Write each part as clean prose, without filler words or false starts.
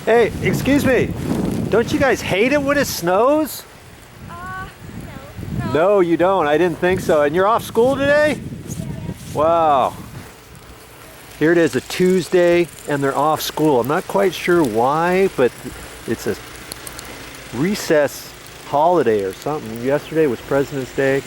Hey, excuse me. Don't you guys hate it when it snows? No. No, you don't. I didn't think so. And you're off school today? Wow. Here it is, a Tuesday, and they're off school. I'm not quite sure why, but it's a recess holiday or something. Yesterday was President's Day.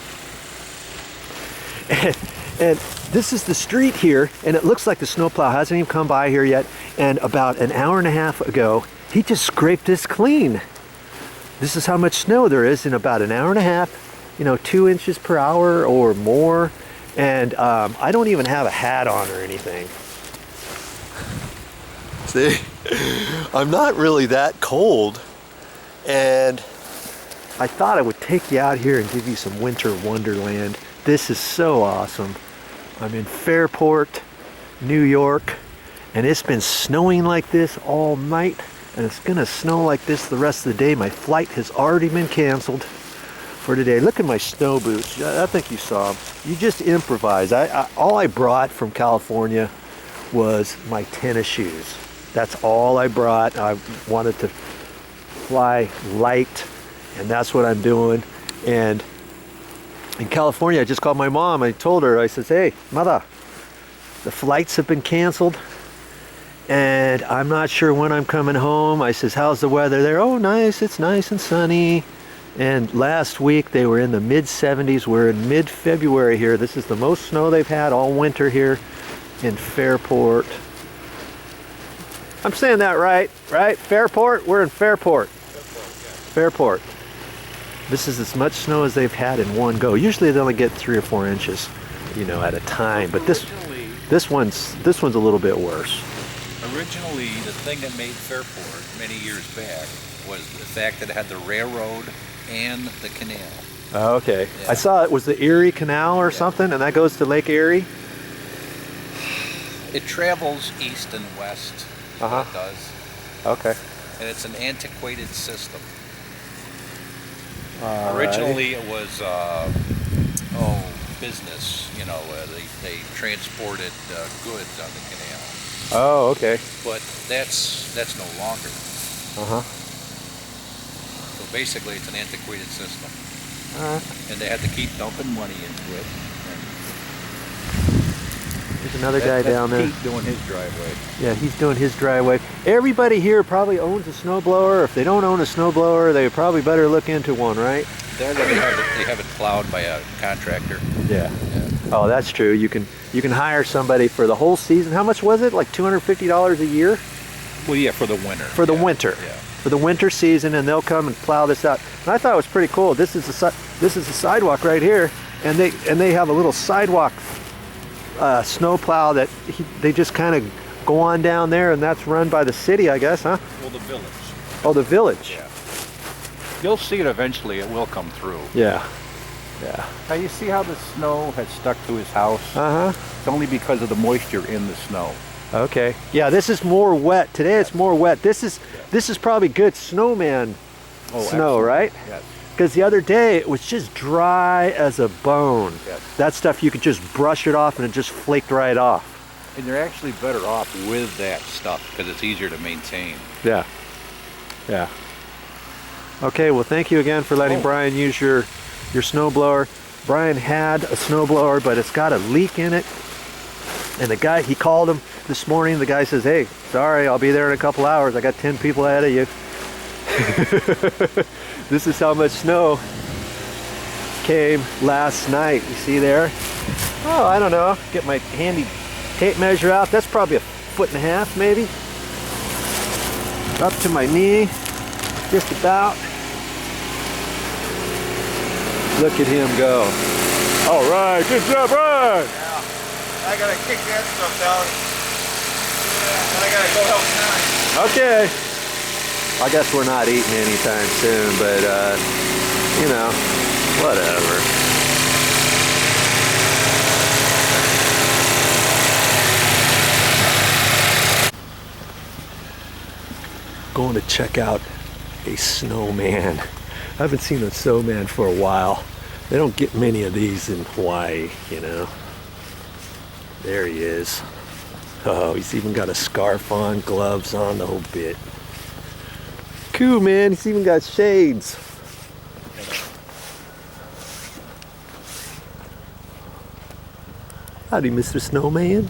And this is the street here, and it looks like the snowplow hasn't even come by here yet. And about an hour and a half ago, he just scraped this clean. This is how much snow there is in about an hour and a half, 2 inches per hour or more. And I don't even have a hat on or anything. See, I'm not really that cold. And I thought I would take you out here and give you some winter wonderland. This is so awesome. I'm in Fairport, New York, and it's been snowing like this all night, and it's gonna snow like this the rest of the day. My flight has already been canceled for today. Look at my snow boots. I think you saw them. You just improvise. All I brought from California was my tennis shoes. That's all I brought. I wanted to fly light, and that's what I'm doing. And in California, I just called my mom. I told her, I says, hey, mother, the flights have been canceled, and I'm not sure when I'm coming home. I says, how's the weather there? Oh, nice. It's nice and sunny. And last week, they were in the mid-70s. We're in mid-February here. This is the most snow they've had all winter here in Fairport. I'm saying that right? Fairport? We're in Fairport. Fairport. This is as much snow as they've had in one go. Usually they only get 3 or 4 inches, at a time. But this one's a little bit worse. Originally, the thing that made Fairport many years back was the fact that it had the railroad and the canal. Oh, okay. Yeah. I saw it was the Erie Canal or something, and that goes to Lake Erie? It travels east and west. It does. Okay. And it's an antiquated system. Right. Originally it was business, they transported goods on the canal. Oh, okay. But that's no longer. So basically it's an antiquated system. And they had to keep dumping money into it. There's another guy down there. Pete doing his driveway. Yeah, he's doing his driveway. Everybody here probably owns a snowblower. If they don't own a snowblower, they probably better look into one, right? There they have it plowed by a contractor. Yeah. Oh, that's true. You can hire somebody for the whole season. How much was it? Like $250 a year? Well, yeah, for the winter. For the winter. Yeah. For the winter season, and they'll come and plow this out. And I thought it was pretty cool. This is the sidewalk right here, and they have a little sidewalk snow plow that they just kind of go on down there, and that's run by the city, I guess, huh? Well, the village. Oh, the village. Yeah. You'll see it eventually. It will come through. Yeah. Yeah. Now you see how the snow has stuck to his house? It's only because of the moisture in the snow. Okay. Yeah, this is more wet. Today it's more wet. This is probably good snowman snow, absolutely. right? Yes. Because the other day it was just dry as a bone. Yes. That stuff you could just brush it off and it just flaked right off. And you're actually better off with that stuff because it's easier to maintain. Yeah. Yeah. Okay, well thank you again for letting Brian use your snowblower. Brian had a snowblower, but it's got a leak in it. And the guy, he called him this morning. The guy says, hey, sorry, I'll be there in a couple hours. I got 10 people ahead of you. This is how much snow came last night. You see there? Oh, I don't know. Get my handy tape measure out. That's probably 1.5 feet, maybe. Up to my knee, just about. Look at him go. All right, good job, Brian. I gotta kick that stuff down. And I gotta go help Nine. Okay. I guess we're not eating anytime soon, but whatever. Going to check out a snowman. I haven't seen a snowman for a while. They don't get many of these in Hawaii, There he is. Oh, he's even got a scarf on, gloves on, the whole bit. too, man. He's even got shades. Howdy, Mr. Snowman.